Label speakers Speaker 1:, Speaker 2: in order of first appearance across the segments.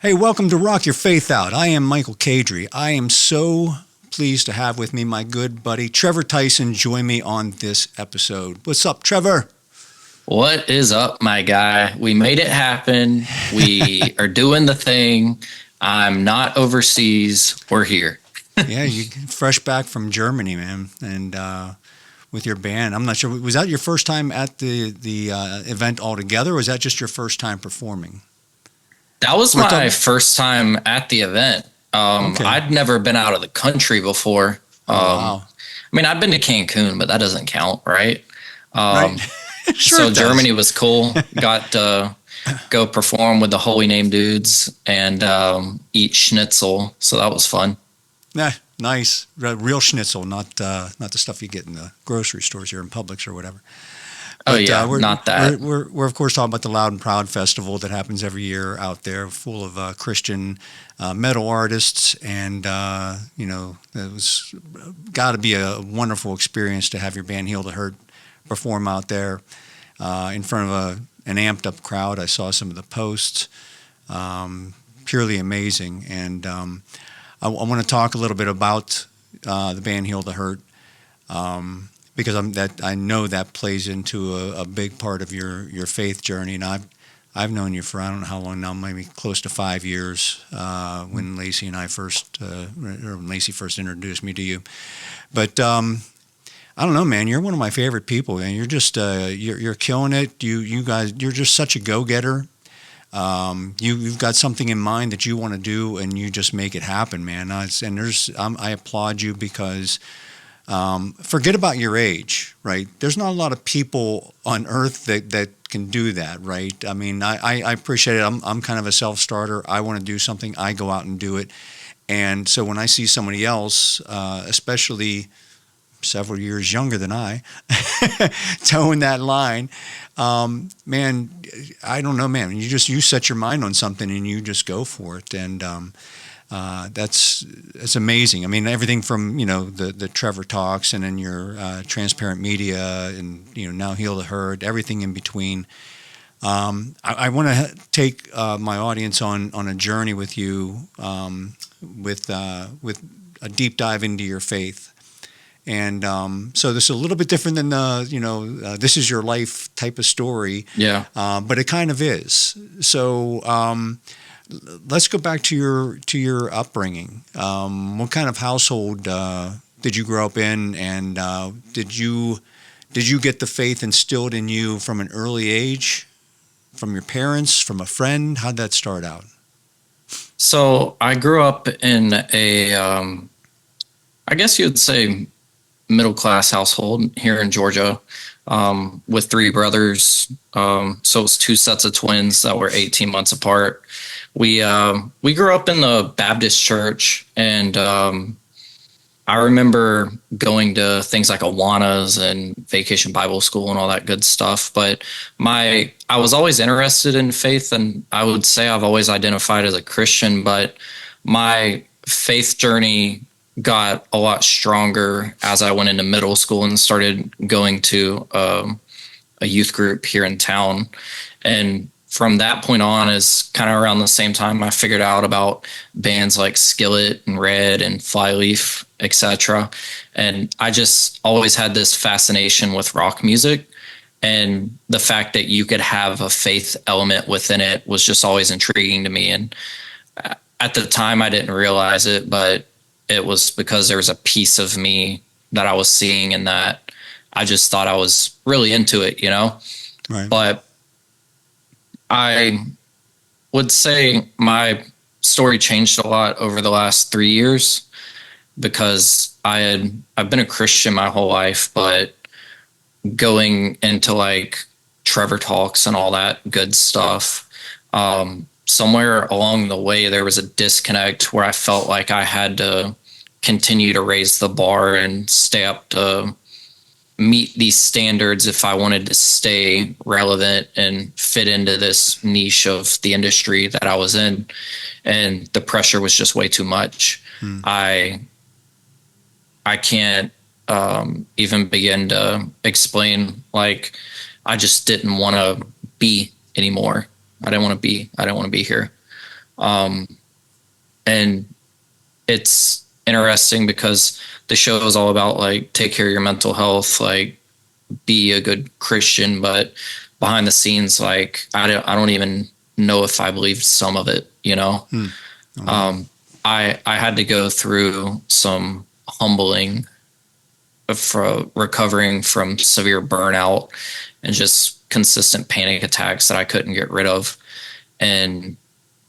Speaker 1: Hey, welcome to Rock Your Faith Out. I am Michael Cadry. I am so pleased to have with me my good buddy Trevor Tyson join me on this episode. What's up, Trevor?
Speaker 2: What is up, my guy? We made it happen. We are doing the thing. I'm not overseas. We're here.
Speaker 1: Yeah, you fresh back from Germany, man, and with your band. I'm not sure. Was that your first time at the event altogether, or was that just your first time performing?
Speaker 2: That was my first time at the event.
Speaker 1: Okay.
Speaker 2: I'd never been out of the country before.
Speaker 1: Wow.
Speaker 2: I mean, I've been to Cancun, but that doesn't count, right?
Speaker 1: Right. Sure
Speaker 2: So
Speaker 1: it does.
Speaker 2: Germany was cool. Got to go perform with the Holy Name dudes and eat schnitzel. So that was fun.
Speaker 1: Yeah, nice. Real schnitzel, not the stuff you get in the grocery stores here in Publix or whatever.
Speaker 2: Oh, yeah, not that.
Speaker 1: We're of course talking about the Loud and Proud Festival that happens every year out there, full of Christian metal artists, and it was got to be a wonderful experience to have your band Heal the Hurt perform out there in front of an amped up crowd. I saw some of the posts, purely amazing, and I want to talk a little bit about the band Heal the Hurt. Because I know that plays into a big part of your faith journey, and I've known you for I don't know how long now, maybe close to 5 years. When Lacey and I when Lacey first introduced me to you, but I don't know, man. You're one of my favorite people, and you're just you're killing it. You guys, you're just such a go-getter. You've got something in mind that you want to do, and you just make it happen, man. I applaud you because. Forget about your age, right? There's not a lot of people on earth that can do that, right? I mean, I appreciate it. I'm kind of a self-starter. I want to do something. I go out and do it. And so when I see somebody else, especially several years younger than I, towing that line, man, I don't know, man. You set your mind on something and you just go for it. And that's amazing. I mean, everything from the Trevor Talks and then your transparent media and now Heal the Herd, everything in between. I want to take my audience on a journey with you with a deep dive into your faith. And so this is a little bit different than this is your life type of story.
Speaker 2: Yeah.
Speaker 1: But it kind of is. So. Let's go back to your upbringing. What kind of household did you grow up in, and did you get the faith instilled in you from an early age, from your parents, from a friend? How'd that start out?
Speaker 2: So I grew up in a, I guess you'd say, middle-class household here in Georgia, with three brothers. So it was two sets of twins that were 18 months apart. We grew up in the Baptist church, and I remember going to things like Awanas and Vacation Bible School and all that good stuff. But I was always interested in faith, and I would say I've always identified as a Christian. But my faith journey got a lot stronger as I went into middle school and started going to a youth group here in town. And from that point on, is kind of around the same time I figured out about bands like Skillet and Red and Flyleaf, etc. And I just always had this fascination with rock music, and the fact that you could have a faith element within it was just always intriguing to me. And at the time I didn't realize it, but it was because there was a piece of me that I was seeing in that. I just thought I was really into it,
Speaker 1: Right.
Speaker 2: But I would say my story changed a lot over the last 3 years, because I've been a Christian my whole life, but going into like Trevor Talks and all that good stuff, somewhere along the way there was a disconnect where I felt like I had to continue to raise the bar and stay up to meet these standards if I wanted to stay relevant and fit into this niche of the industry that I was in. And the pressure was just way too much. I can't even begin to explain. Like, I just didn't want to be anymore. I didn't want to be here. And it's interesting because the show is all about like take care of your mental health, like be a good Christian, but behind the scenes, like I don't even know if I believed some of it, you know.
Speaker 1: Hmm. Oh, wow.
Speaker 2: I had to go through some humbling for recovering from severe burnout and just consistent panic attacks that I couldn't get rid of. And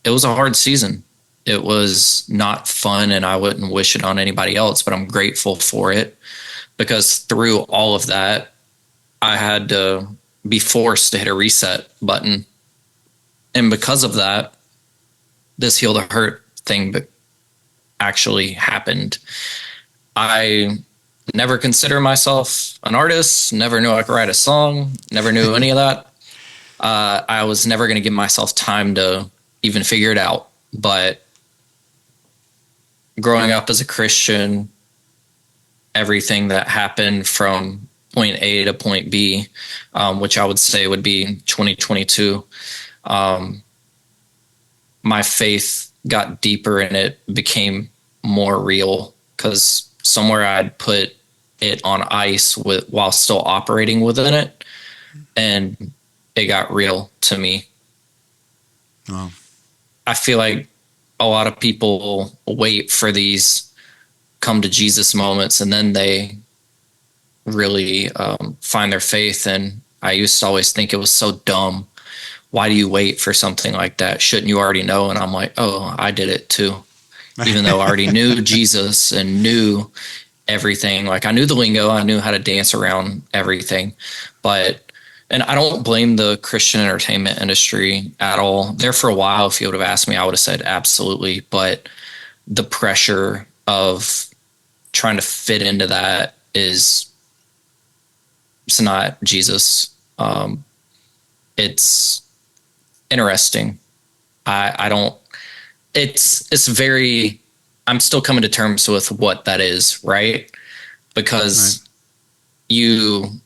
Speaker 2: it was a hard season. It was not fun, and I wouldn't wish it on anybody else, but I'm grateful for it because through all of that, I had to be forced to hit a reset button. And because of that, this heal the hurt thing actually happened. I never considered myself an artist, never knew I could write a song, never knew any of that. I was never going to give myself time to even figure it out. But growing up as a Christian, everything that happened from point A to point B, which I would say would be 2022, my faith got deeper and it became more real because somewhere I'd put it on ice while still operating within it, and it got real to me.
Speaker 1: Wow.
Speaker 2: I feel like a lot of people wait for these come to Jesus moments and then they really find their faith. And I used to always think it was so dumb. Why do you wait for something like that? Shouldn't you already know? And I'm like, oh, I did it too. Even though I already knew Jesus and knew everything. Like I knew the lingo, I knew how to dance around everything. And I don't blame the Christian entertainment industry at all. There for a while, if you would have asked me, I would have said absolutely. But the pressure of trying to fit into that it's not Jesus. It's interesting. I don't. It's very. I'm still coming to terms with what that is, right? Because
Speaker 1: Right.
Speaker 2: you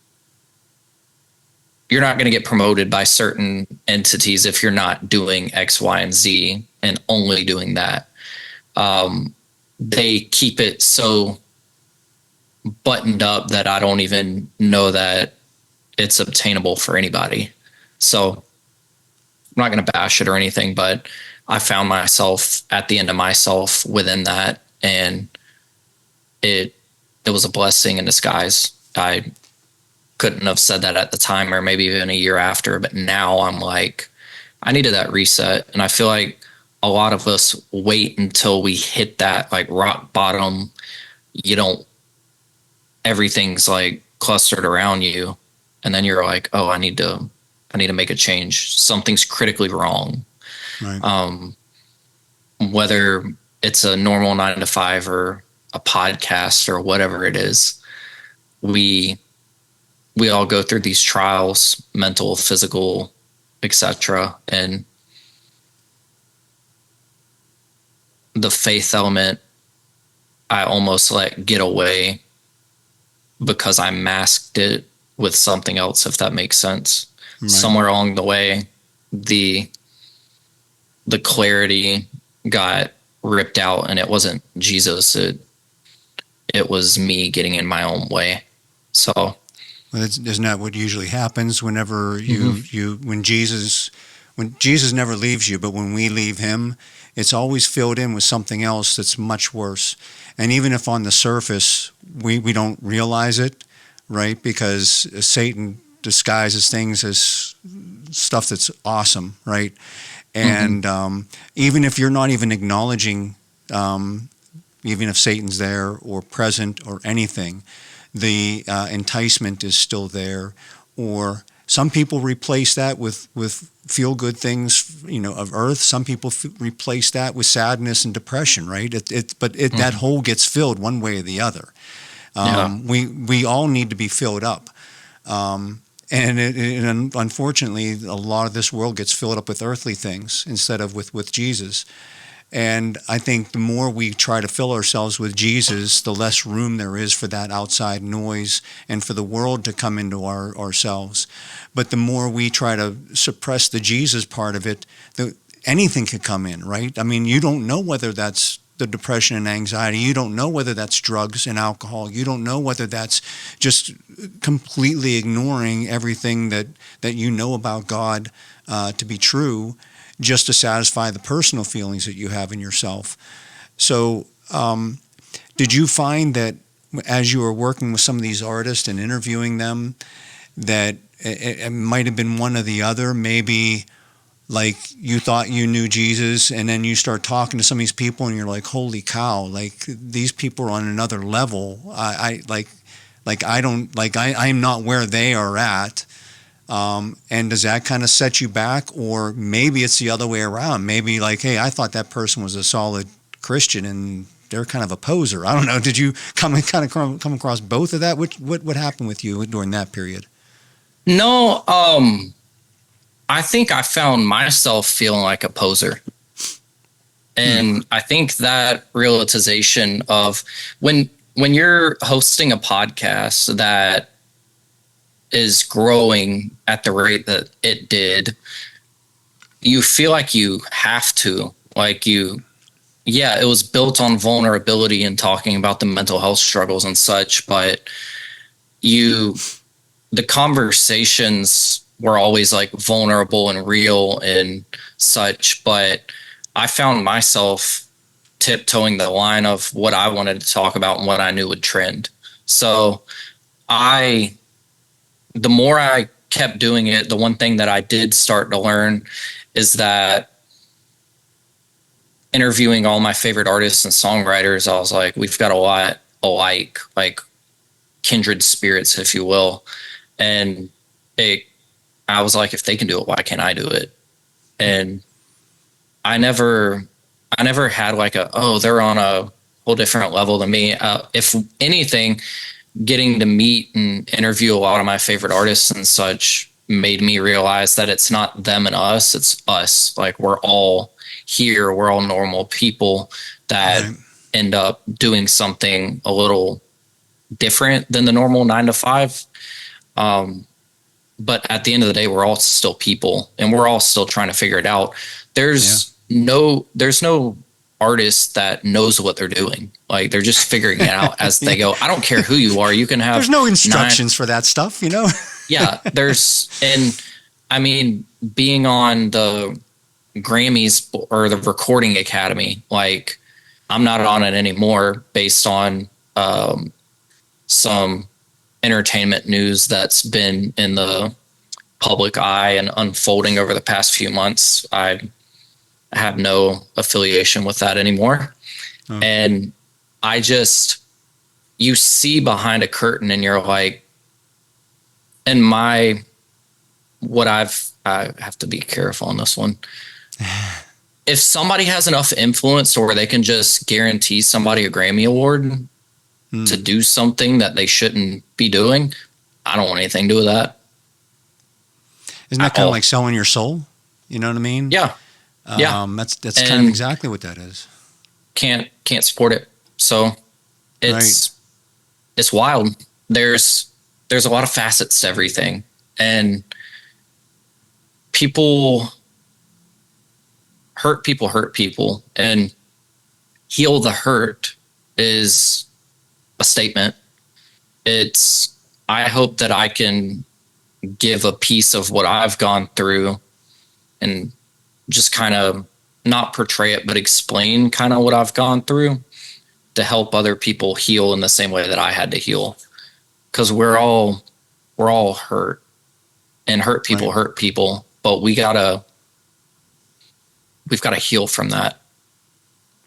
Speaker 2: you're not going to get promoted by certain entities if you're not doing X, Y, and Z and only doing that. They keep it so buttoned up that I don't even know that it's obtainable for anybody. So I'm not going to bash it or anything, but I found myself at the end of myself within that, and it it was a blessing in disguise. I couldn't have said that at the time or maybe even a year after, but now I'm like, I needed that reset. And I feel like a lot of us wait until we hit that like rock bottom. You don't, everything's like clustered around you. And then you're like, oh, I need to make a change. Something's critically wrong.
Speaker 1: Right.
Speaker 2: Whether it's a normal 9 to 5 or a podcast or whatever it is, we all go through these trials, mental, physical, etc. And the faith element, I almost let get away because I masked it with something else, if that makes sense.
Speaker 1: Right.
Speaker 2: Somewhere along the way, the clarity got ripped out, and it wasn't Jesus. It was me getting in my own way. So,
Speaker 1: Well, isn't that what usually happens whenever
Speaker 2: mm-hmm.
Speaker 1: when Jesus never leaves you, but when we leave him, it's always filled in with something else that's much worse. And even if on the surface we don't realize it, right? Because Satan disguises things as stuff that's awesome, right? And even if you're not even acknowledging, even if Satan's there or present or anything, the enticement is still there. Or some people replace that with feel good things, of earth. Some people replace that with sadness and depression, right? That hole gets filled one way or the other. We all need to be filled up. And unfortunately, a lot of this world gets filled up with earthly things instead of with Jesus. And I think the more we try to fill ourselves with Jesus, the less room there is for that outside noise and for the world to come into ourselves. But the more we try to suppress the Jesus part of it, anything could come in, right? I mean, you don't know whether that's the depression and anxiety. You don't know whether that's drugs and alcohol. You don't know whether that's just completely ignoring everything that you know about God to be true, just to satisfy the personal feelings that you have in yourself. So did you find that as you were working with some of these artists and interviewing them, that it might have been one or the other? Maybe like you thought you knew Jesus, and then you start talking to some of these people and you're like, holy cow, like these people are on another level. I'm not where they are at. And does that kind of set you back? Or maybe it's the other way around. Maybe like, hey, I thought that person was a solid Christian and they're kind of a poser. I don't know. Did you come across both of that? What happened with you during that period?
Speaker 2: No, I think I found myself feeling like a poser. And I think that realization of when you're hosting a podcast that is growing at the rate that it did, you feel like you have to, it was built on vulnerability and talking about the mental health struggles and such, but the conversations were always like vulnerable and real and such, but I found myself tiptoeing the line of what I wanted to talk about and what I knew would trend. So the more I kept doing it, the one thing that I did start to learn is that interviewing all my favorite artists and songwriters, I was like, we've got a lot alike, like kindred spirits, if you will. And I was like, if they can do it, why can't I do it? And I never had like they're on a whole different level than me. If anything, getting to meet and interview a lot of my favorite artists and such made me realize that it's not them and us, it's us. Like we're all here, we're all normal people that end up doing something a little different than the normal 9 to 5. But at the end of the day, we're all still people and we're all still trying to figure it out. There's no artist that knows what they're doing. Like they're just figuring it out as they go. I don't care who you are. You can have,
Speaker 1: there's no instructions for that stuff, you know?
Speaker 2: Yeah, and I mean, being on the Grammys or the Recording Academy, like I'm not on it anymore based on some entertainment news that's been in the public eye and unfolding over the past few months. I have no affiliation with that anymore. Oh. And you see behind a curtain and you're like, I have to be careful on this one. If somebody has enough influence or they can just guarantee somebody a Grammy Award to do something that they shouldn't be doing, I don't want anything to do with that.
Speaker 1: Isn't that kind of like selling your soul? You know what I mean?
Speaker 2: Yeah.
Speaker 1: That's kind of exactly what that is.
Speaker 2: Can't support it. So it's wild. There's a lot of facets to everything, and hurt people, and heal the hurt is a statement. I hope that I can give a piece of what I've gone through and just kind of not portray it, but explain kind of what I've gone through to help other people heal in the same way that I had to heal. Cause we're all hurt, and hurt people, but we've got to heal from that.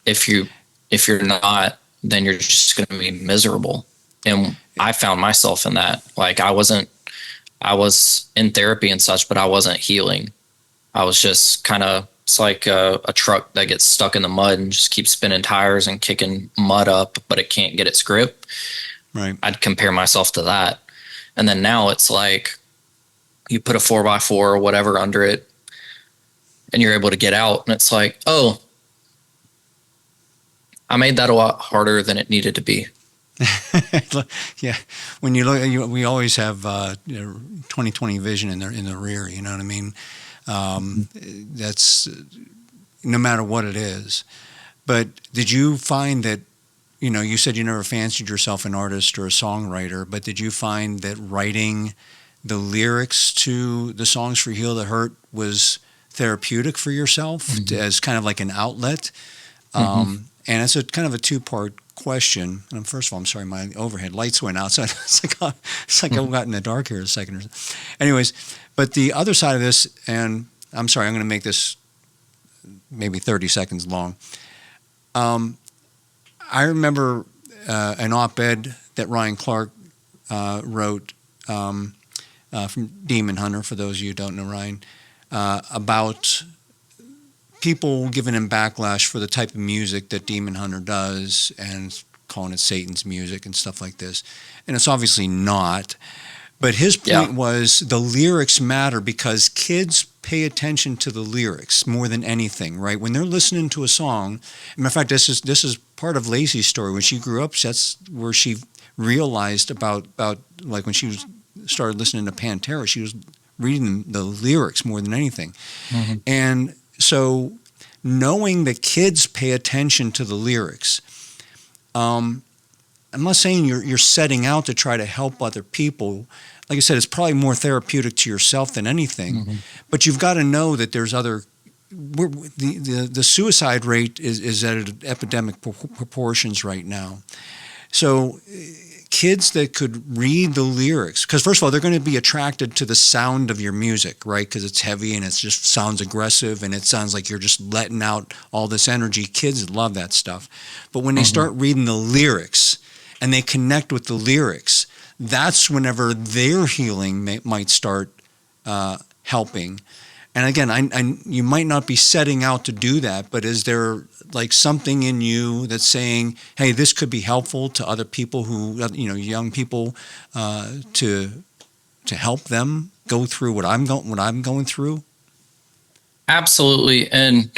Speaker 2: If you're not, then you're just going to be miserable. And I found myself in that. Like I was in therapy and such, but I wasn't healing. I was just kind of, it's like a truck that gets stuck in the mud and just keeps spinning tires and kicking mud up, but it can't get its grip.
Speaker 1: Right.
Speaker 2: I'd compare myself to that. And then now it's like you put a 4x4 or whatever under it and you're able to get out. And it's like, oh, I made that a lot harder than it needed to be.
Speaker 1: Yeah. When you look, we always have 20/20 vision in the rear. You know what I mean? That's no matter what it is. But did you find that, you said you never fancied yourself an artist or a songwriter, but did you find that writing the lyrics to the songs for Heal the Hurt was therapeutic for yourself as kind of like an outlet? And it's a kind of a two-part question. And first of all, I'm sorry, my overhead lights went out, so it's like I got in the dark here a second or so. Anyways, but the other side of this, and I'm sorry, I'm going to make this maybe 30 seconds long. I remember an op-ed that Ryan Clark wrote from Demon Hunter, for those of you who don't know Ryan, about people giving him backlash for the type of music that Demon Hunter does and calling it Satan's music and stuff like this. And it's obviously not. But his point was the lyrics matter because kids pay attention to the lyrics more than anything, right? When they're listening to a song, matter of fact, this is part of Lacey's story. When she grew up, that's where she realized about like when she started listening to Pantera, she was reading the lyrics more than anything. And so knowing that kids pay attention to the lyrics, I'm not saying you're setting out to try to help other people. Like I said, it's probably more therapeutic to yourself than anything. But you've got to know that there's other. The suicide rate is at epidemic proportions right now. So kids that could read the lyrics, because first of all, they're going to be attracted to the sound of your music, right? Because it's heavy and it just sounds aggressive and it sounds like you're just letting out all this energy. Kids love that stuff. But when they start reading the lyrics and they connect with the lyrics, that's whenever their healing might start helping. And again, you might not be setting out to do that, but is there like something in you that's saying, hey, this could be helpful to other people who, young people, to help them go through what I'm going through?
Speaker 2: Absolutely. And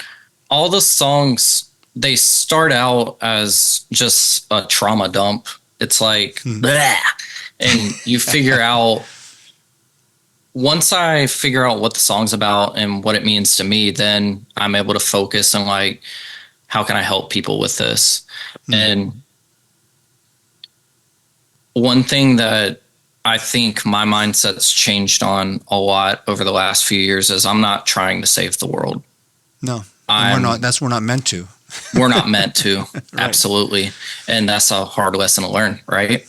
Speaker 2: all the songs, they start out as just a trauma dump. It's like, bleh. And you figure out, once I figure out what the song's about and what it means to me, then I'm able to focus on like, how can I help people with this? And one thing that I think my mindset's changed on a lot over the last few years is I'm not trying to save the world.
Speaker 1: No, we're not. We're not meant to.
Speaker 2: We're not meant to.
Speaker 1: Right.
Speaker 2: Absolutely. And that's a hard lesson to learn, right?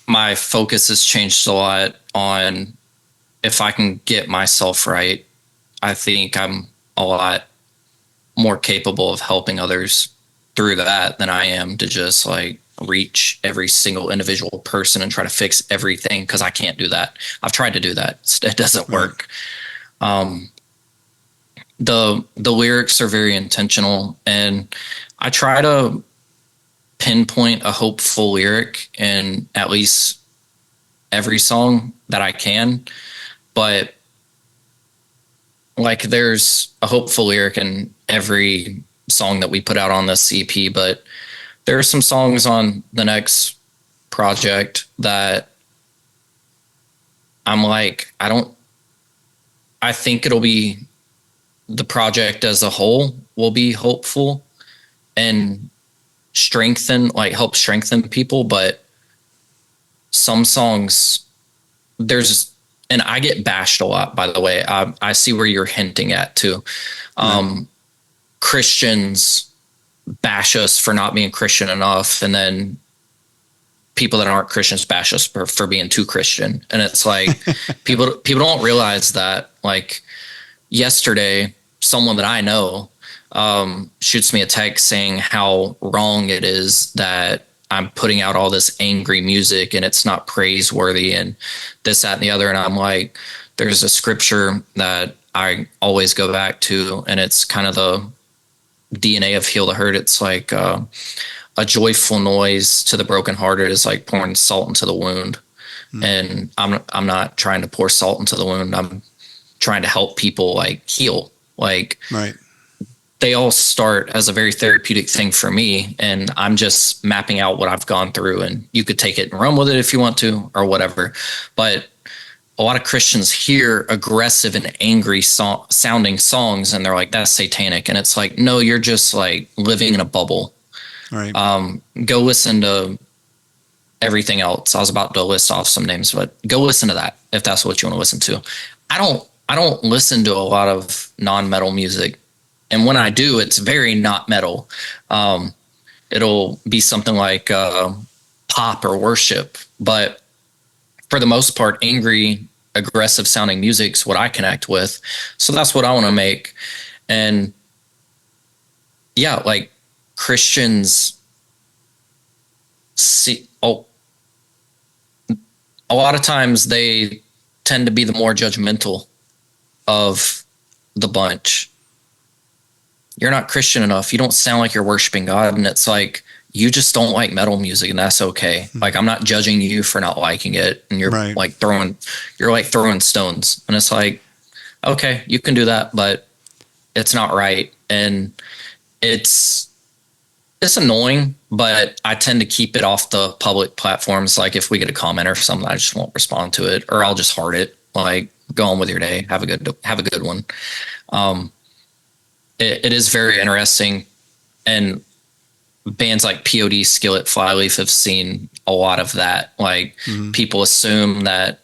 Speaker 2: My focus has changed a lot on if I can get myself right, I think I'm a lot more capable of helping others through that than I am to just like reach every single individual person and try to fix everything, because I can't do that. I've tried to do that. It doesn't work. The lyrics are very intentional, and I try to pinpoint a hopeful lyric in at least every song that I can. But like there's a hopeful lyric in every song that we put out on this EP, but there are some songs on the next project that I'm like, I think it'll be, the project as a whole will be hopeful and help strengthen people. But some songs, and I get bashed a lot, by the way. I see where you're hinting at too. Christians bash us for not being Christian enough, and then people that aren't Christians bash us for being too Christian. And it's like people don't realize that. Like yesterday, someone that I know shoots me a text saying how wrong it is that I'm putting out all this angry music and it's not praiseworthy and this, that, and the other. And I'm like, there's a scripture that I always go back to, and it's kind of the DNA of Heal the Hurt. It's like a joyful noise to the brokenhearted is like pouring salt into the wound. And I'm not trying to pour salt into the wound. I'm trying to help people like heal. Like,
Speaker 1: right.
Speaker 2: They all start as a very therapeutic thing for me, and I'm just mapping out what I've gone through, and you could take it and run with it if you want to or whatever. But a lot of Christians hear aggressive and angry sounding songs and they're like, that's satanic. And it's like, no, you're just like living in a bubble.
Speaker 1: Right.
Speaker 2: Go listen to everything else. I was about to list off some names, but go listen to that if that's what you want to listen to. I don't listen to a lot of non-metal music. And when I do, it's very not metal. It'll be something like pop or worship. But for the most part, angry, aggressive sounding music's what I connect with. So that's what I want to make. And yeah, like Christians see, a lot of times they tend to be the more judgmental of the bunch. You're not Christian enough. You don't sound like you're worshiping God. And it's like, you just don't like metal music and that's okay. Like, I'm not judging you for not liking it. And you're
Speaker 1: Right.
Speaker 2: like throwing stones. And it's like, okay, you can do that, but it's not right. And it's annoying, but I tend to keep it off the public platforms. Like if we get a comment or something, I just won't respond to it, or I'll just heart it. Like, go on with your day. Have a good one. It is very interesting, and bands like POD, Skillet, Flyleaf have seen a lot of that. Like people assume that,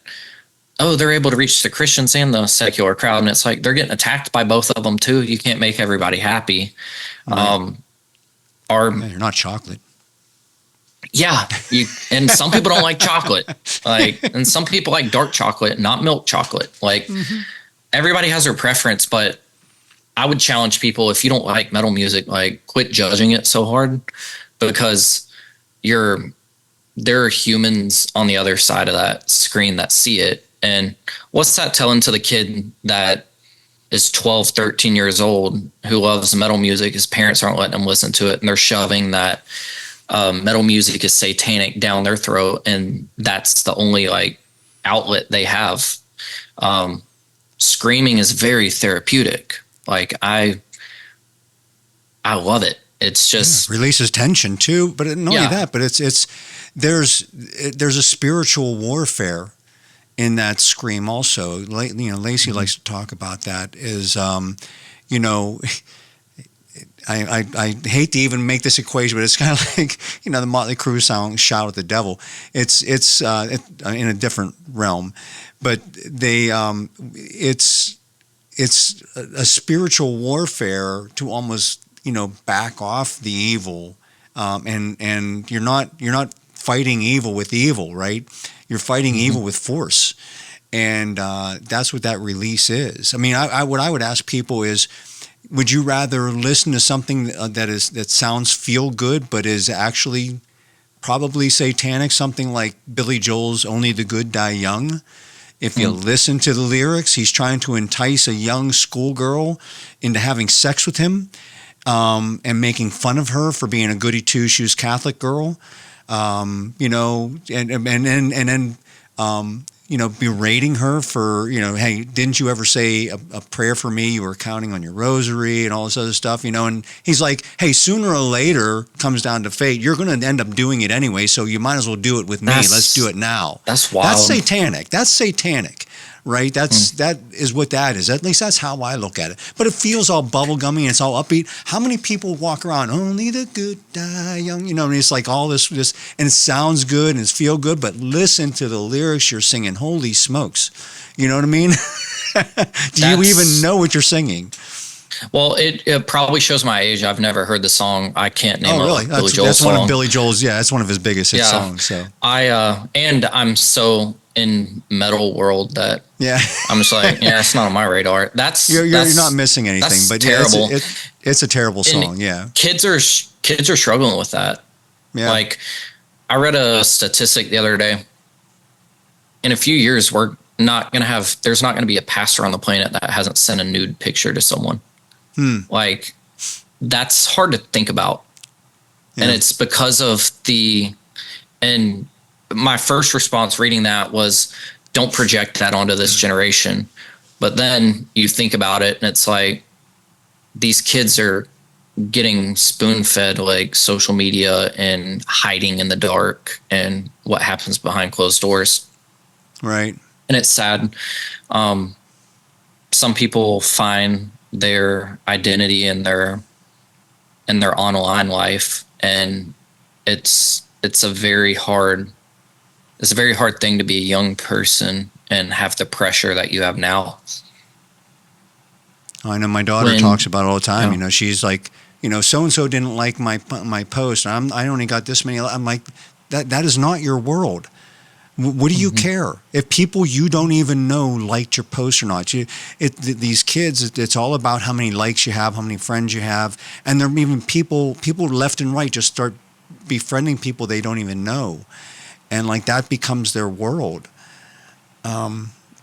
Speaker 2: oh, they're able to reach the Christians and the secular crowd, and it's like they're getting attacked by both of them too. You can't make everybody happy.
Speaker 1: Right. Yeah, you're not chocolate.
Speaker 2: Yeah, and some people don't like chocolate, and some people like dark chocolate, not milk chocolate. Like everybody has their preference, but I would challenge people, if you don't like metal music, like quit judging it so hard, because there are humans on the other side of that screen that see it. And what's that telling to the kid that is 12, 13 years old who loves metal music? His parents aren't letting him listen to it, and they're shoving that metal music is satanic down their throat, and that's the only like outlet they have. Screaming is very therapeutic. Like I love it. It's just
Speaker 1: releases tension too, but not only that, but there's a spiritual warfare in that scream also. Lacey likes to talk about that. Is I hate to even make this equation, but it's kind of like the Motley Crue song "Shout at the Devil." It's in a different realm, but it's a spiritual warfare to almost back off the evil, and you're not fighting evil with evil, right? You're fighting evil with force, and that's what that release is. I mean, what I would ask people is, would you rather listen to something that sounds feel good but is actually probably satanic, something like Billy Joel's "Only the Good Die Young"? If you listen to the lyrics, he's trying to entice a young schoolgirl into having sex with him, and making fun of her for being a goody two-shoes Catholic girl, and then berating her for, hey, didn't you ever say a prayer for me? You were counting on your rosary and all this other stuff, and he's like, hey, sooner or later, comes down to fate, you're going to end up doing it anyway, so you might as well do it with me. Let's do it now.
Speaker 2: That's wild.
Speaker 1: That's satanic. Right? That is what that is. At least that's how I look at it. But it feels all bubblegummy and it's all upbeat. How many people walk around, only the good die young, and it's like all this, and it sounds good and it's feel good, but listen to the lyrics you're singing. Holy smokes. You know what I mean? Do you even know what you're singing?
Speaker 2: Well, it probably shows my age. I've never heard the song. I can't name
Speaker 1: really?
Speaker 2: a Billy Joel
Speaker 1: that's
Speaker 2: song.
Speaker 1: One of Billy Joel's. Yeah, that's one of his biggest hit songs. So
Speaker 2: I'm so in metal world that I'm just like, it's not on my radar.
Speaker 1: You're not missing anything, but
Speaker 2: terrible.
Speaker 1: It's a terrible song.
Speaker 2: And kids are struggling with that. Yeah. Like, I read a statistic the other day. In a few years, there's not going to be a pastor on the planet that hasn't sent a nude picture to someone. Like, that's hard to think about. Yeah. And it's because of and my first response reading that was, don't project that onto this generation. But then you think about it and it's like, these kids are getting spoon-fed like social media and hiding in the dark and what happens behind closed doors.
Speaker 1: Right.
Speaker 2: and it's sad. Um, some people find their identity in their online life, and it's a very hard it's a very hard thing to be a young person and have the pressure that you have now.
Speaker 1: I know my daughter
Speaker 2: When
Speaker 1: talks about it all the time.
Speaker 2: yeah.
Speaker 1: You know, she's like, so and so didn't like my post. I only got this many. I'm like, that is not your world. What do you care if people you don't even know liked your post or not? These kids, it's all about how many likes you have, how many friends you have, and there are even people left and right just start befriending people they don't even know, and like that becomes their world.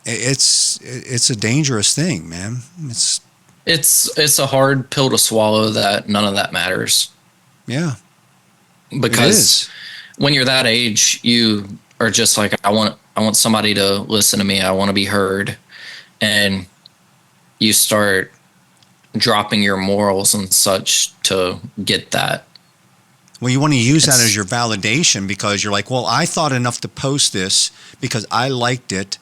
Speaker 1: It's a dangerous thing, man.
Speaker 2: It's a hard pill to swallow that none of that matters,
Speaker 1: Yeah, it
Speaker 2: because
Speaker 1: is.
Speaker 2: when you're that age, you are just like, I want somebody to listen to me. I want to be heard. And you start dropping your morals and such to get that.
Speaker 1: Well, you want to use that
Speaker 2: It's
Speaker 1: as your validation because you're like, well, I thought enough to post this because I liked it.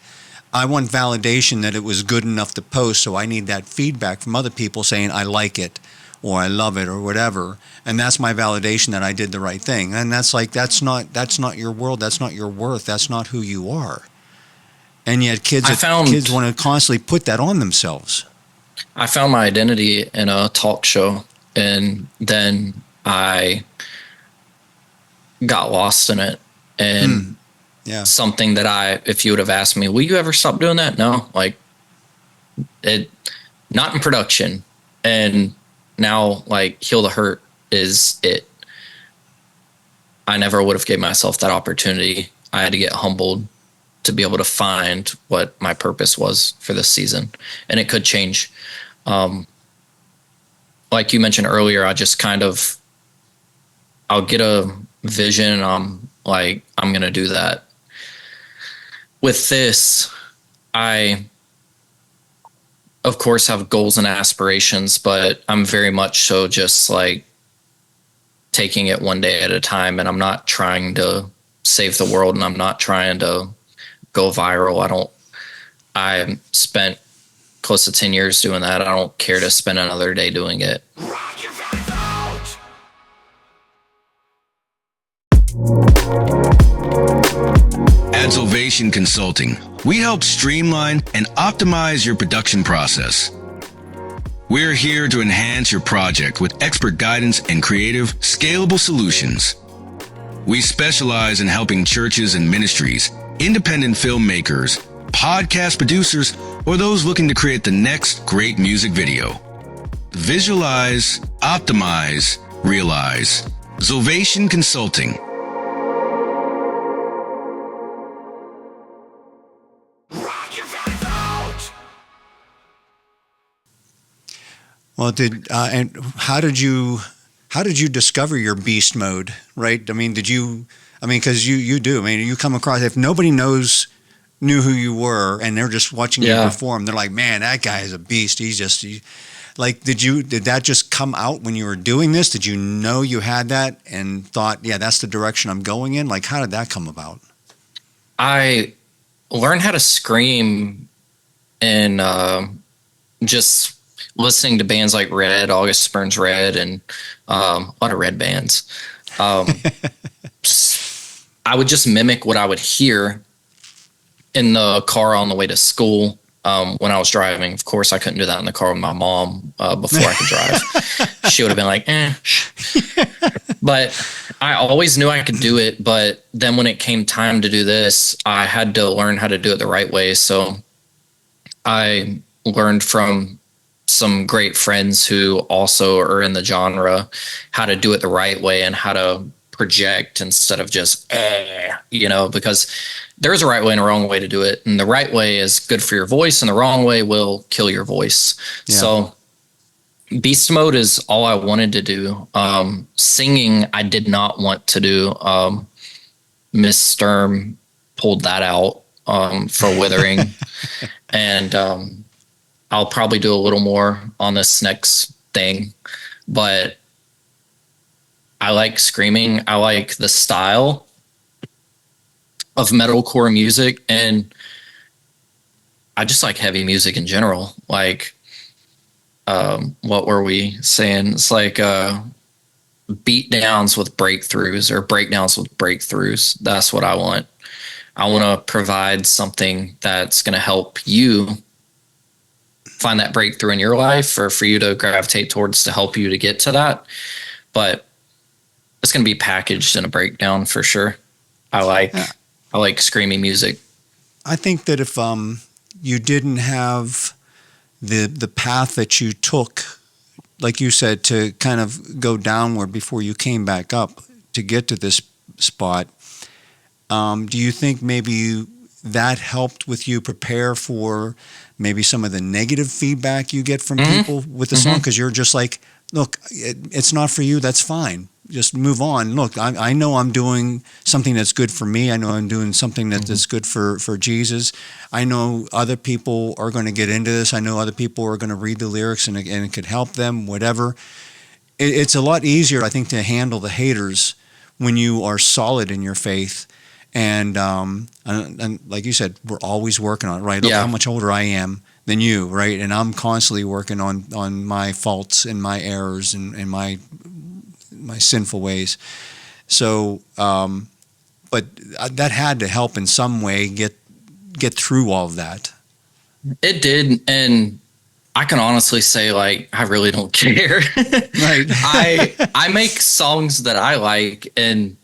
Speaker 1: I want validation that it was good enough to post, so I need that feedback from other people saying I like it or I love it or whatever, and that's my validation that I did the right thing. And that's not your world, that's not your worth, that's not who you are. And yet kids want to constantly put that on themselves.
Speaker 2: I found my identity in a talk show, and then I got lost in it. And
Speaker 1: Yeah.
Speaker 2: something that if you would have asked me, will you ever stop doing that? No, like it, not in production. And now like Heal the Hurt is it. I never would have gave myself that opportunity. I had to get humbled to be able to find what my purpose was for this season. And it could change. Like you mentioned earlier, I'll get a vision and I'm like, I'm going to do that. With this, I, of course, have goals and aspirations, but I'm very much so just like taking it one day at a time. And I'm not trying to save the world, and I'm not trying to go viral. I spent close to 10 years doing that. I don't care to spend another day doing it.
Speaker 3: At Salvation Consulting, we help streamline and optimize your production process. We're here to enhance your project with expert guidance and creative, scalable solutions. We specialize in helping churches and ministries, independent filmmakers, podcast producers, or those looking to create the next great music video. Visualize, optimize, realize. Salvation Consulting.
Speaker 1: Well, and how did you discover your beast mode? Right? I mean, because you do. I mean, you come across, if nobody knew who you were and they're just watching you perform, they're like, man, that guy is a beast. Did that just come out when you were doing this? Did you know you had that and thought, yeah, that's the direction I'm going in? Like, how did that come about?
Speaker 2: I learned how to scream and just listening to bands like Red, August Burns Red, and a lot of Red bands. I would just mimic what I would hear in the car on the way to school when I was driving. Of course, I couldn't do that in the car with my mom before I could drive. She would have been like, eh. But I always knew I could do it. But then when it came time to do this, I had to learn how to do it the right way. So I learned from some great friends who also are in the genre how to do it the right way and how to project instead of just because there's a right way and a wrong way to do it, and the right way is good for your voice and the wrong way will kill your voice. So beast mode is all I wanted to do. Singing I did not want to do. Miss Sturm pulled that out for Withering. And I'll probably do a little more on this next thing, but I like screaming. I like the style of metalcore music, and I just like heavy music in general. Like, what were we saying? It's like beat downs with breakthroughs or breakdowns with breakthroughs. That's what I want. I want to provide something that's going to help you find that breakthrough in your life, or for you to gravitate towards to help you to get to that. But it's going to be packaged in a breakdown for sure. I like screamy music.
Speaker 1: I think that if you didn't have the path that you took, like you said, to kind of go downward before you came back up to get to this spot, do you think maybe that helped with you prepare for maybe some of the negative feedback you get from people with the song? Because you're just like, look, it's not for you. That's fine. Just move on. Look, I know I'm doing something that's good for me. I know I'm doing something that's good for Jesus. I know other people are going to get into this. I know other people are going to read the lyrics and it could help them, whatever. It's a lot easier, I think, to handle the haters when you are solid in your faith. And like you said, we're always working on it, right? Look how much older I am than you, right? And I'm constantly working on my faults and my errors and my sinful ways. So, but that had to help in some way get through all of that.
Speaker 2: It did, and I can honestly say, like, I really don't care.
Speaker 1: Right.
Speaker 2: I make songs that I like, and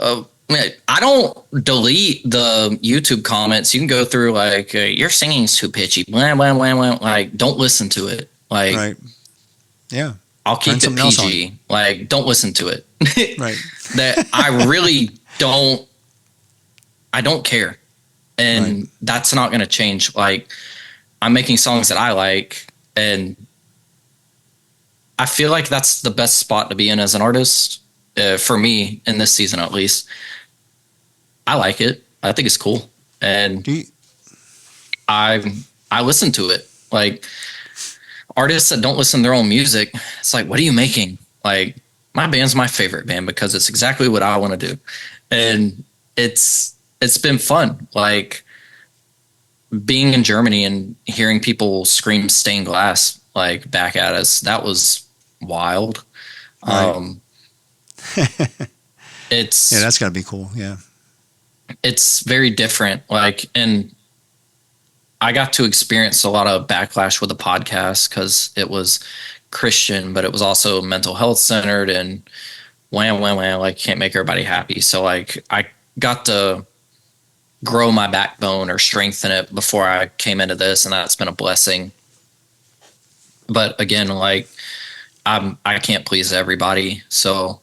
Speaker 2: I don't delete the YouTube comments. You can go through like, your singing's too pitchy, blah, blah, blah, blah. Like, don't listen to it. Like,
Speaker 1: right. Yeah.
Speaker 2: I'll keep it PG. Like, don't listen to it.
Speaker 1: Right.
Speaker 2: That I really don't. I don't care, and that's not going to change. Like, I'm making songs that I like, and I feel like that's the best spot to be in as an artist, for me in this season at least. I like it. I think it's cool, and I listen to it. Like, artists that don't listen to their own music, it's like, what are you making? Like, my band's my favorite band because it's exactly what I want to do, and it's been fun. Like, being in Germany and hearing people scream "stained glass" like back at us, that was wild.
Speaker 1: Right.
Speaker 2: It's
Speaker 1: that's gotta be cool. Yeah.
Speaker 2: It's very different. Like, and I got to experience a lot of backlash with the podcast because it was Christian, but it was also mental health centered and wham, like, can't make everybody happy. So, like, I got to grow my backbone or strengthen it before I came into this, and that's been a blessing. But again, like, I can't please everybody, so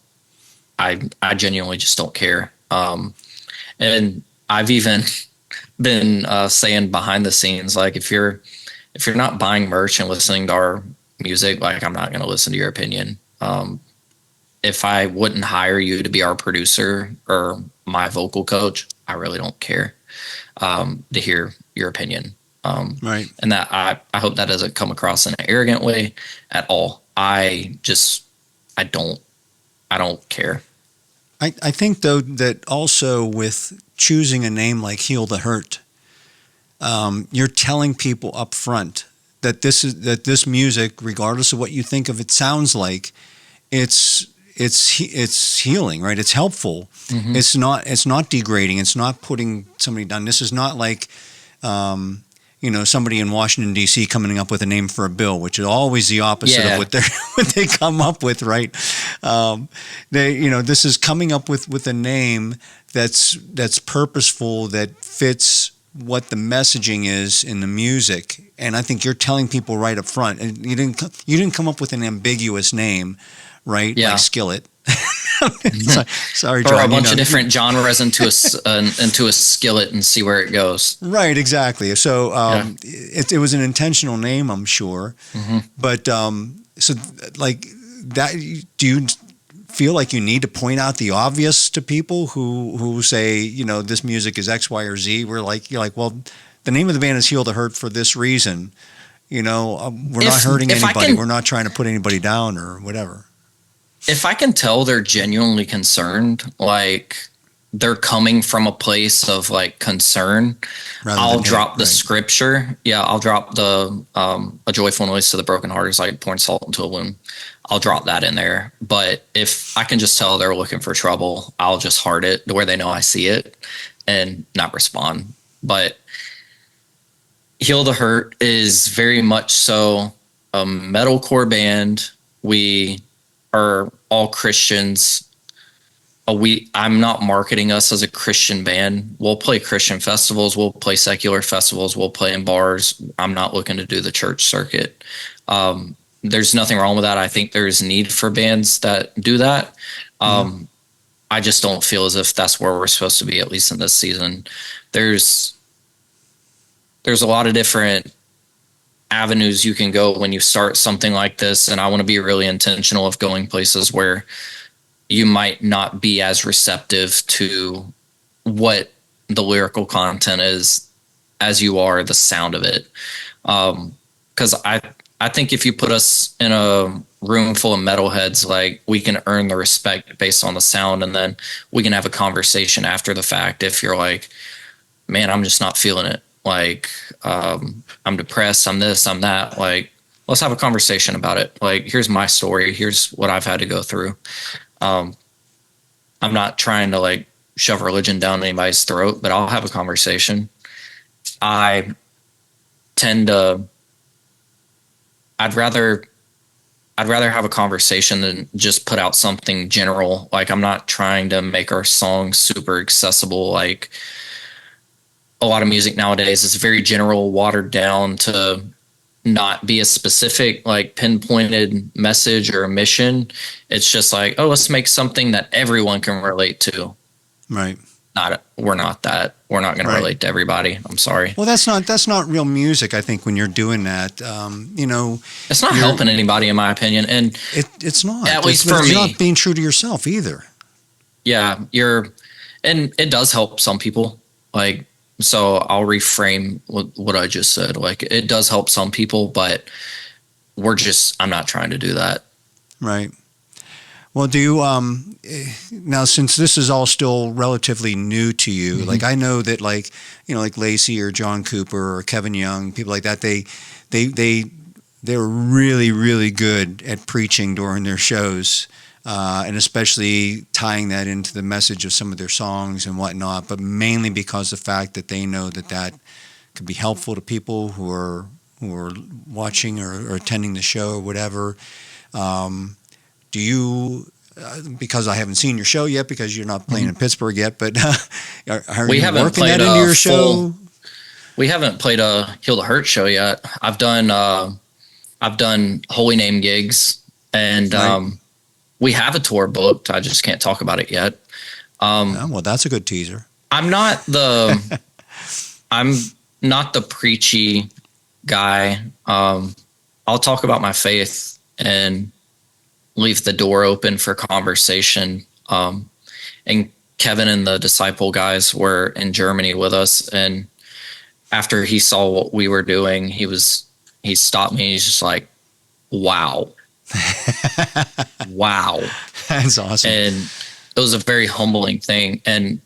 Speaker 2: I genuinely just don't care. And I've even been saying behind the scenes, like, if you're not buying merch and listening to our music, like, I'm not going to listen to your opinion. If I wouldn't hire you to be our producer or my vocal coach, I really don't care to hear your opinion.
Speaker 1: Right.
Speaker 2: And that I hope that doesn't come across in an arrogant way at all. I don't care.
Speaker 1: I think, though, that also with choosing a name like Heal the Hurt, you're telling people up front that this music, regardless of what you think of it sounds like, it's healing, right? It's helpful. Mm-hmm. It's not degrading. It's not putting somebody down. This is not like somebody in Washington D.C. coming up with a name for a bill, which is always the opposite of what they come up with, right? This is coming up with a name that's purposeful, that fits what the messaging is in the music, and I think you're telling people right up front. And you didn't come up with an ambiguous name, right? Yeah. Like Skillet. Sorry, John.
Speaker 2: Or a bunch of different genres into a skillet and see where it goes.
Speaker 1: Right, exactly. So it was an intentional name, I'm sure. Mm-hmm. But so, like, that, do you feel like you need to point out the obvious to people who say, this music is X, Y, or Z? You're like, well, the name of the band is Heal the Hurt for this reason. We're not hurting anybody. We're not trying to put anybody down or whatever.
Speaker 2: If I can tell they're genuinely concerned, like, they're coming from a place of like concern,
Speaker 1: Rather
Speaker 2: I'll
Speaker 1: than hate,
Speaker 2: drop the
Speaker 1: right.
Speaker 2: scripture. Yeah, I'll drop the a joyful noise to the broken heart is like pouring salt into a wound. I'll drop that in there. But if I can just tell they're looking for trouble, I'll just heart it to where they know I see it and not respond. But Heal the Hurt is very much so a metalcore band. We are all Christians. I'm not marketing us as a Christian band. We'll play Christian festivals. We'll play secular festivals. We'll play in bars. I'm not looking to do the church circuit. There's nothing wrong with that. I think there's need for bands that do that. I just don't feel as if that's where we're supposed to be, at least in this season. There's a lot of different avenues you can go when you start something like this. And I want to be really intentional of going places where you might not be as receptive to what the lyrical content is as you are the sound of it. Because I think if you put us in a room full of metalheads, like, we can earn the respect based on the sound, and then we can have a conversation after the fact. If you're like, man, I'm just not feeling it. Like, I'm depressed, I'm this, I'm that. Like, let's have a conversation about it. Like, here's my story. Here's what I've had to go through. I'm not trying to like shove religion down anybody's throat, but I'll have a conversation. I tend to, I'd rather have a conversation than just put out something general. Like, I'm not trying to make our songs super accessible. Like, a lot of music nowadays is very general, watered down to not be a specific, like, pinpointed message or a mission. It's just like, oh, let's make something that everyone can relate to.
Speaker 1: Right.
Speaker 2: We're not that. We're not going to relate to everybody. I'm sorry.
Speaker 1: Well, that's not real music. I think when you're doing that,
Speaker 2: it's not helping anybody, in my opinion. And
Speaker 1: it's not.
Speaker 2: At least for me,
Speaker 1: you're not being true to yourself either.
Speaker 2: Yeah, and it does help some people. Like, so I'll reframe what I just said. Like, it does help some people, but I'm not trying to do that.
Speaker 1: Right. Well, do you, now, since this is all still relatively new to you, like, I know that, like, like Lacey or John Cooper or Kevin Young, people like that, they're really, really good at preaching during their shows. And especially tying that into the message of some of their songs and whatnot, but mainly because the fact that they know that could be helpful to people who are watching or attending the show or whatever. Do you, because I haven't seen your show yet, because you're not playing in Pittsburgh yet, but are you working that into your show?
Speaker 2: We haven't played a Heal the Hurt show yet. I've done Holy Name gigs, and we have a tour booked. I just can't talk about it yet.
Speaker 1: Well, that's a good teaser.
Speaker 2: I'm not the preachy guy. I'll talk about my faith and leave the door open for conversation. And Kevin and the Disciple guys were in Germany with us, and after he saw what we were doing, he stopped me. He's just like, wow. Wow.
Speaker 1: That's awesome.
Speaker 2: And it was a very humbling thing. And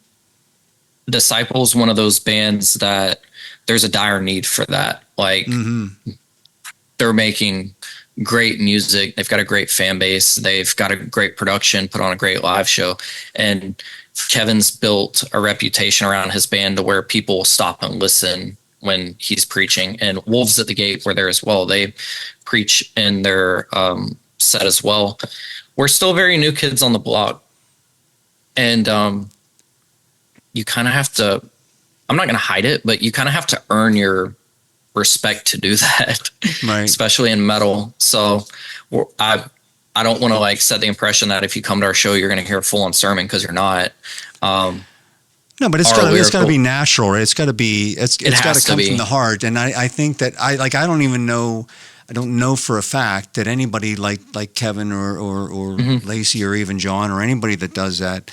Speaker 2: Disciple's one of those bands that there's a dire need for that. Like, they're making great music. They've got a great fan base. They've got a great production, put on a great live show. And Kevin's built a reputation around his band to where people will stop and listen when he's preaching. And Wolves at the Gate were there as well. They preach in their set as well. We're still very new kids on the block. And you kind of have to, I'm not going to hide it, but you kind of have to earn your respect to do that,
Speaker 1: right?
Speaker 2: Especially in metal. So I don't want to like set the impression that if you come to our show, you're going to hear a full on sermon, because you're not.
Speaker 1: No, but it's got to be natural, right? It's got to be, it's got to come from the heart. And I think that I don't know for a fact that anybody like Kevin or Lacey or even John or anybody that does that,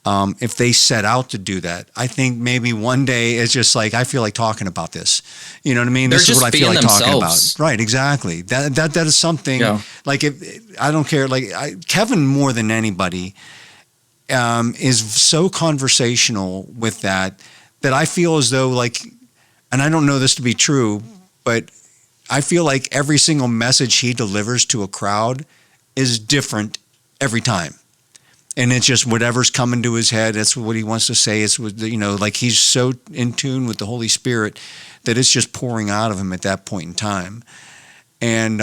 Speaker 1: if they set out to do that, I think maybe one day it's just like, I feel like talking about this. You know what I mean? This is what I feel like talking about. Right, exactly. That is something, like, I don't care. Like, Kevin, more than anybody, is so conversational with that I feel as though, like, and I don't know this to be true, but I feel like every single message he delivers to a crowd is different every time. And it's just whatever's coming to his head. That's what he wants to say. It's, like he's so in tune with the Holy Spirit that it's just pouring out of him at that point in time. And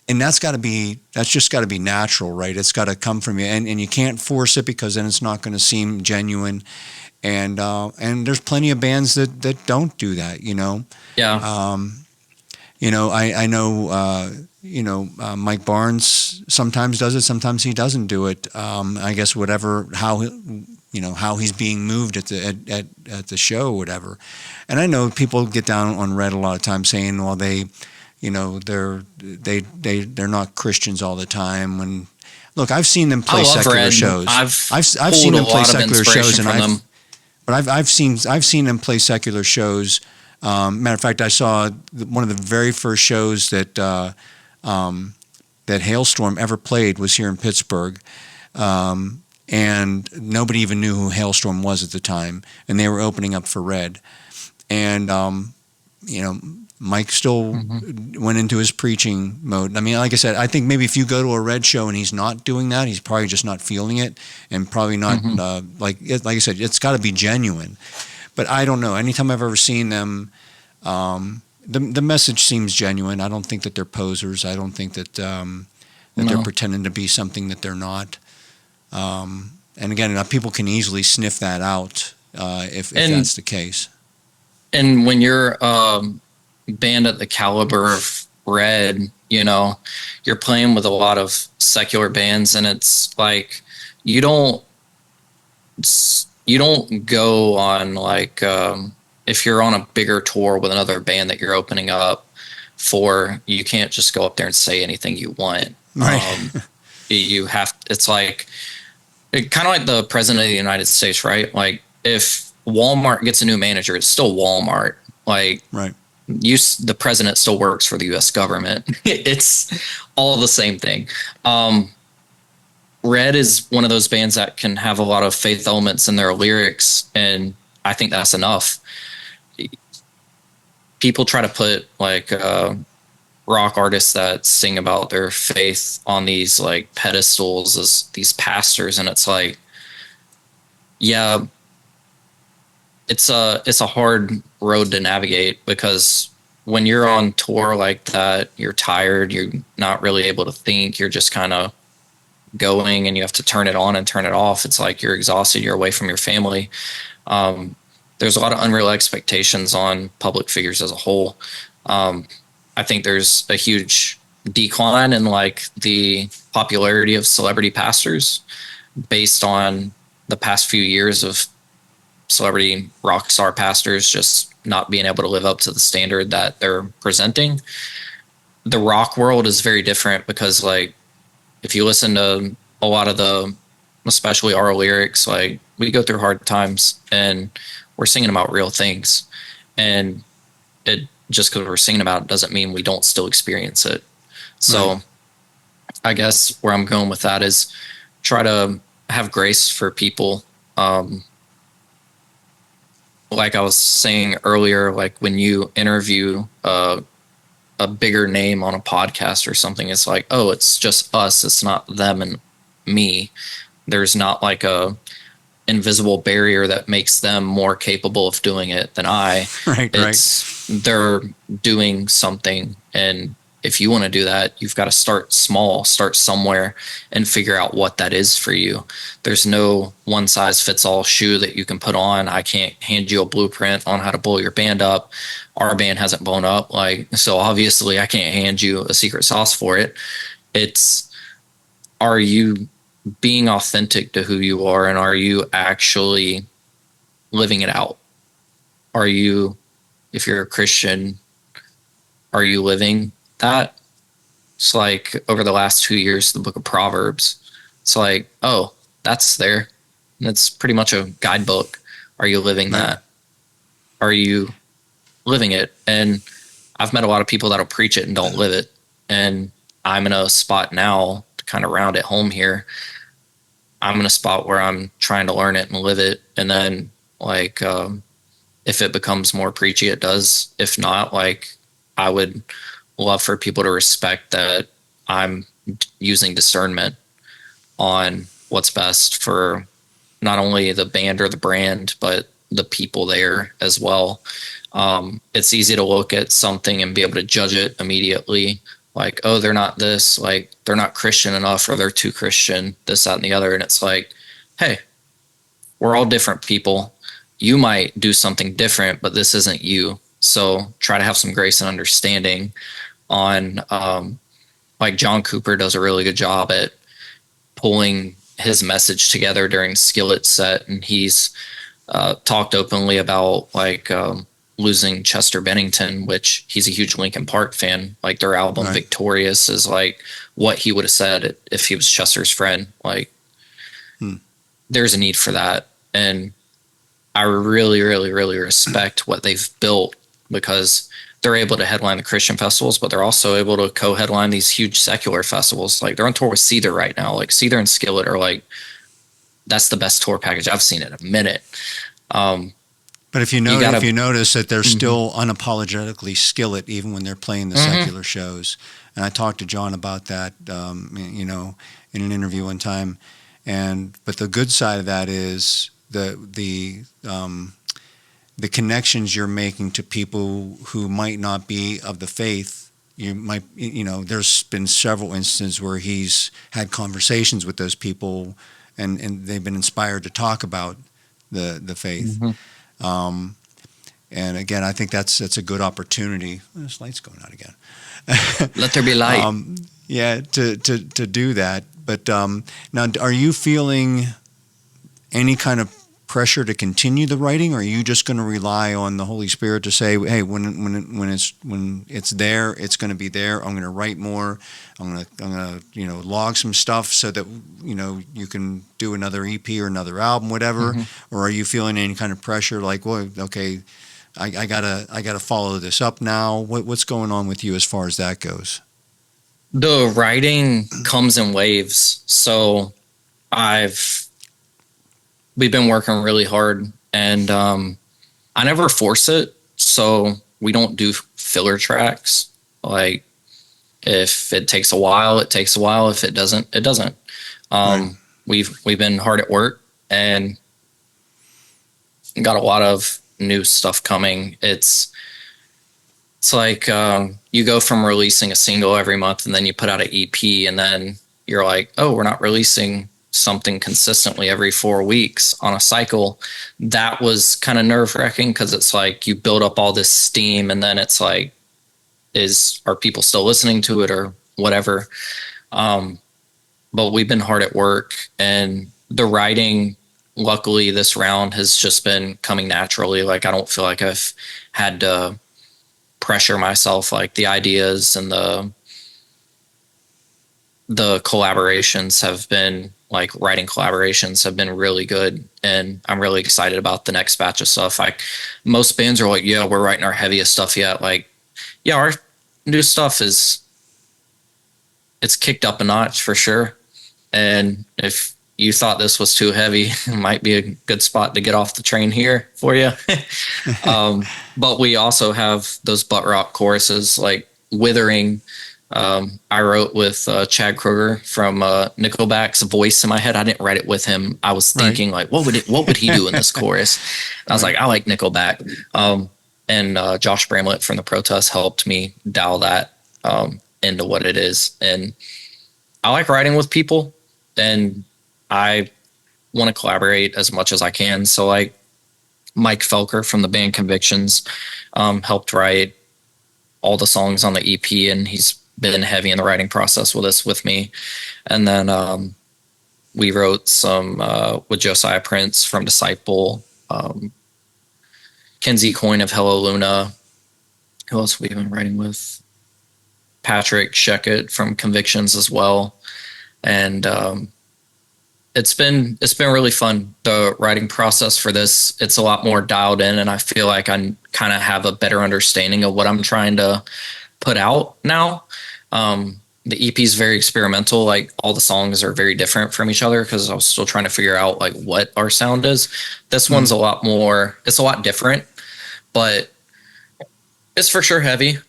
Speaker 1: that's just got to be natural, right? It's got to come from you, and you can't force it, because then it's not going to seem genuine. And there's plenty of bands that don't do that,
Speaker 2: Yeah.
Speaker 1: I know, Mike Barnes sometimes does it, sometimes he doesn't do it. I guess how he's being moved at the show or whatever. And I know people get down on Red a lot of times saying, well, they're not Christians all the time. When look, I've seen them play secular
Speaker 2: Red.
Speaker 1: shows. I've seen them play secular shows, and I've seen them play secular shows. Matter of fact, I saw one of the very first shows that Hailstorm ever played was here in Pittsburgh, and nobody even knew who Hailstorm was at the time, and they were opening up for Red, and Mike still went into his preaching mode. I mean, like I said, I think maybe if you go to a Red show and he's not doing that, he's probably just not feeling it, and probably not like I said, it's got to be genuine. But I don't know. Anytime I've ever seen them, the message seems genuine. I don't think that they're posers. I don't think that they're pretending to be something that they're not. And again, people can easily sniff that out if that's the case.
Speaker 2: And when you're band at the caliber of Red, you're playing with a lot of secular bands, and it's like you don't go on, like, if you're on a bigger tour with another band that you're opening up for, you can't just go up there and say anything you want.
Speaker 1: Right.
Speaker 2: You have, it's like, kind of like the president of the United States, right? Like, if Walmart gets a new manager, it's still Walmart. Like,
Speaker 1: right.
Speaker 2: The president still works for the U.S. government. It's all the same thing. Red is one of those bands that can have a lot of faith elements in their lyrics, and I think that's enough. People try to put, like, rock artists that sing about their faith on these, like, pedestals as these pastors, and it's like, yeah, it's a hard road to navigate, because when you're on tour like that, you're tired, you're not really able to think, you're just kind of going, and you have to turn it on and turn it off. It's like you're exhausted, you're away from your family. There's a lot of unreal expectations on public figures as a whole. I think there's a huge decline in, like, the popularity of celebrity pastors based on the past few years of celebrity rock star pastors just not being able to live up to the standard that they're presenting. The rock world is very different, because, like, if you listen to a lot of especially our lyrics, like, we go through hard times and we're singing about real things. And it just because we're singing about it doesn't mean we don't still experience it. So right. I guess where I'm going with that is try to have grace for people. Like I was saying earlier, like, when you interview a bigger name on a podcast or something, it's like, oh, it's just us. It's not them and me. There's not, like, a invisible barrier that makes them more capable of doing it than I.
Speaker 1: Right.
Speaker 2: They're doing something, and if you want to do that, you've got to start small, start somewhere, and figure out what that is for you. There's no one size fits all shoe that you can put on. I can't hand you a blueprint on how to blow your band up. Our band hasn't blown up, so obviously I can't hand you a secret sauce for it. It's, are you being authentic to who you are, and are you actually living it out? Are you, if you're a Christian, are you living that? It's like, over the last 2 years, the book of Proverbs, it's like, oh, that's there. That's pretty much a guidebook. Are you living that? Are you living it? And I've met a lot of people that'll preach it and don't live it. And I'm in a spot now to kind of round it home here. I'm in a spot where I'm trying to learn it and live it. And then like, if it becomes more preachy, it does. If not, like, I would love for people to respect that I'm using discernment on what's best for not only the band or the brand, but the people there as well. It's easy to look at something and be able to judge it immediately. Like, oh, they're not this, like, they're not Christian enough, or they're too Christian, this, that, and the other. And it's like, hey, we're all different people. You might do something different, but this isn't you. So try to have some grace and understanding on, like John Cooper does a really good job at pulling his message together during Skillet's set. And he's talked openly about like losing Chester Bennington, which he's a huge Linkin Park fan. Like their album
Speaker 1: Right.
Speaker 2: Victorious is like what he would have said if he was Chester's friend. Like there's a need for that. And I really, really, really respect what they've built because they're able to headline the Christian festivals, but they're also able to co-headline these huge secular festivals. Like they're on tour with Seether right now. Like Seether and Skillet are like, that's the best tour package I've seen in a minute.
Speaker 1: But if you notice that they're still unapologetically Skillet even when they're playing the secular shows. And I talked to John about that, in an interview one time. But the good side of that is the connections you're making to people who might not be of the faith. There's been several instances where he's had conversations with those people and they've been inspired to talk about the faith. And again, I think that's a good opportunity. This light's going out again.
Speaker 2: Let there be light.
Speaker 1: To do that. But now, are you feeling any kind of pressure to continue the writing, or are you just going to rely on the Holy Spirit to say, hey, when it's there, it's going to be there. I'm going to write more. I'm going to log some stuff so that you can do another EP or another album, whatever. Or are you feeling any kind of pressure, like, well, okay, I gotta follow this up now? What's going on with you as far as that goes?
Speaker 2: The writing comes in waves. So we've been working really hard, and I never force it. So we don't do filler tracks. Like if it takes a while, it takes a while. If it doesn't, it doesn't.
Speaker 1: Right.
Speaker 2: We've been hard at work and got a lot of new stuff coming. It's like you go from releasing a single every month and then you put out an EP and then you're like, oh, we're not releasing something consistently every 4 weeks on a cycle. That was kind of nerve-wracking because it's like you build up all this steam and then it's like, are people still listening to it or whatever? But we've been hard at work, and the writing, luckily this round has just been coming naturally. Like I don't feel like I've had to pressure myself. Like the ideas and the collaborations have been, like writing collaborations have been really good, and I'm really excited about the next batch of stuff. Like most bands are like, yeah, we're writing our heaviest stuff yet. Like, yeah, our new stuff it's kicked up a notch for sure. And if you thought this was too heavy, it might be a good spot to get off the train here for you. But we also have those butt rock choruses like Withering. I wrote with Chad Kroeger from Nickelback's voice in my head. I didn't write it with him. I was thinking like, what would he do in this chorus? And I was like, I like Nickelback. And Josh Bramlett from The Protest helped me dial that into what it is. And I like writing with people, and I want to collaborate as much as I can. So like Mike Felker from the band Convictions helped write all the songs on the EP, and he's been heavy in the writing process with me. And then we wrote some with Josiah Prince from Disciple, Kenzie Coyne of Hello Luna. Who else have we been writing with? Patrick Sheckett from Convictions as well. And it's been really fun. The writing process for this, it's a lot more dialed in, and I feel like I kind of have a better understanding of what I'm trying to put out now. the EP is very experimental. Like all the songs are very different from each other because I was still trying to figure out like what our sound is. This one's a lot more. It's a lot different, but it's for sure heavy.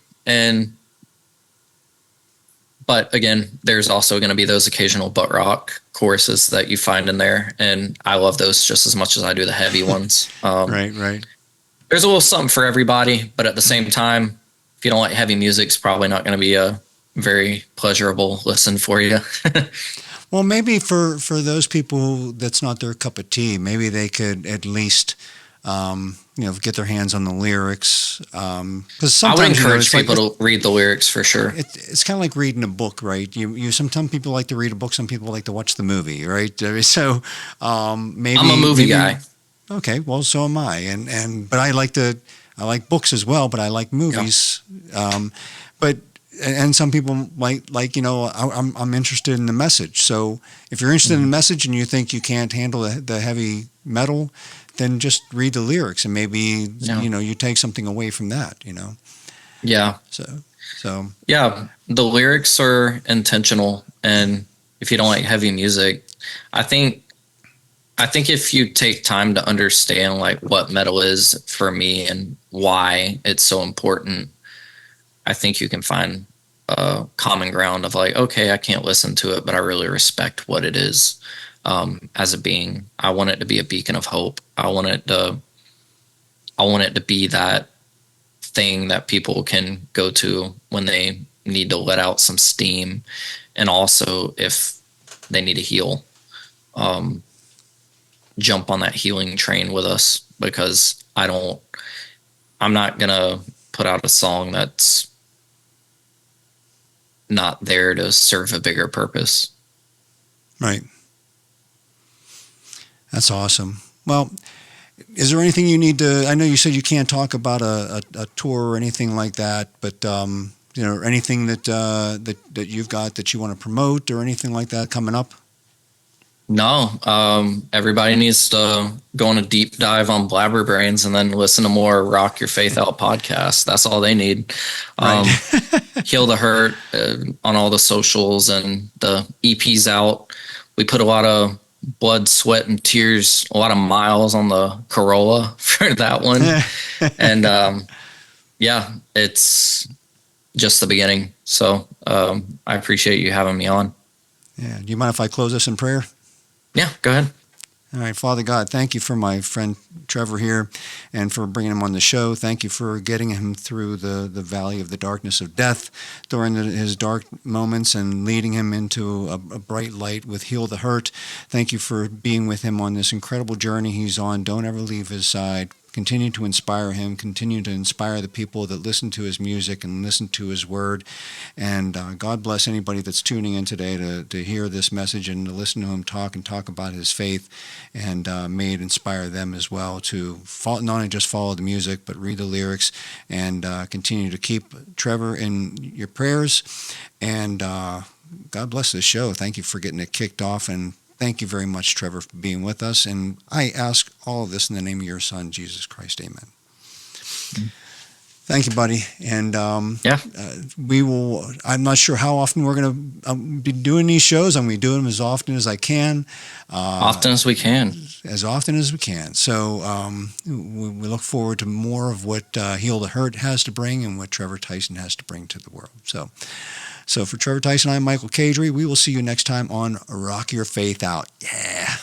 Speaker 2: But again, there's also going to be those occasional butt rock choruses that you find in there, and I love those just as much as I do the heavy ones.
Speaker 1: Right.
Speaker 2: There's a little something for everybody, but at the same time, if you don't like heavy music, it's probably not going to be a very pleasurable listen for you.
Speaker 1: Well, maybe for those people that's not their cup of tea, maybe they could at least get their hands on the lyrics. Because sometimes
Speaker 2: I would encourage people to read the lyrics for sure.
Speaker 1: It's kind of like reading a book, right? You sometimes people like to read a book, some people like to watch the movie, right? So maybe
Speaker 2: I'm a movie guy.
Speaker 1: Okay, well, so am I, but I like books as well, but I like movies. Yeah. And some people might like, I'm interested in the message. So if you're interested in the message and you think you can't handle the heavy metal, then just read the lyrics and maybe, you take something away from that,
Speaker 2: Yeah.
Speaker 1: So.
Speaker 2: Yeah, the lyrics are intentional. And if you don't like heavy music, I think if you take time to understand like what metal is for me and why it's so important, I think you can find a common ground of like, okay, I can't listen to it, but I really respect what it is as a being. I want it to be a beacon of hope. I want it to be that thing that people can go to when they need to let out some steam, and also if they need to heal, jump on that healing train with us, because I'm not gonna put out a song that's not there to serve a bigger purpose.
Speaker 1: Right. That's awesome. Well, is there anything you need to, I know you said you can't talk about a tour or anything like that, but anything that you've got that you want to promote or anything like that coming up?
Speaker 2: No, everybody needs to go on a deep dive on Blabberbrains and then listen to more Rock Your Faith Out podcasts. That's all they need.
Speaker 1: Right.
Speaker 2: Heal the Hurt on all the socials, and the EP's out. We put a lot of blood, sweat, and tears, a lot of miles on the Corolla for that one. And it's just the beginning. So I appreciate you having me on.
Speaker 1: Yeah. Do you mind if I close us in prayer?
Speaker 2: Yeah, go ahead.
Speaker 1: All right, Father God, thank you for my friend Trevor here and for bringing him on the show. Thank you for getting him through the valley of the darkness of death during his dark moments and leading him into a bright light with Heal the Hurt. Thank you for being with him on this incredible journey he's on. Don't ever leave his side. Continue to inspire him. Continue to inspire the people that listen to his music and listen to his word. And God bless anybody that's tuning in today to hear this message and to listen to him talk about his faith, and may it inspire them as well to not only just follow the music, but read the lyrics and continue to keep Trevor in your prayers. And God bless this show. Thank you for getting it kicked off, and thank you very much, Trevor, for being with us. And I ask all of this in the name of your son, Jesus Christ. Amen. Thank you, buddy. And we will, I'm not sure how often we're going to be doing these shows. I'm going to do them as often as I can.
Speaker 2: Often as we can.
Speaker 1: As often as we can. So we look forward to more of what Heal the Hurt has to bring and what Trevor Tyson has to bring to the world. So for Trevor Tyson, I'm Michael Cadry. We will see you next time on Rock Your Faith Out. Yeah.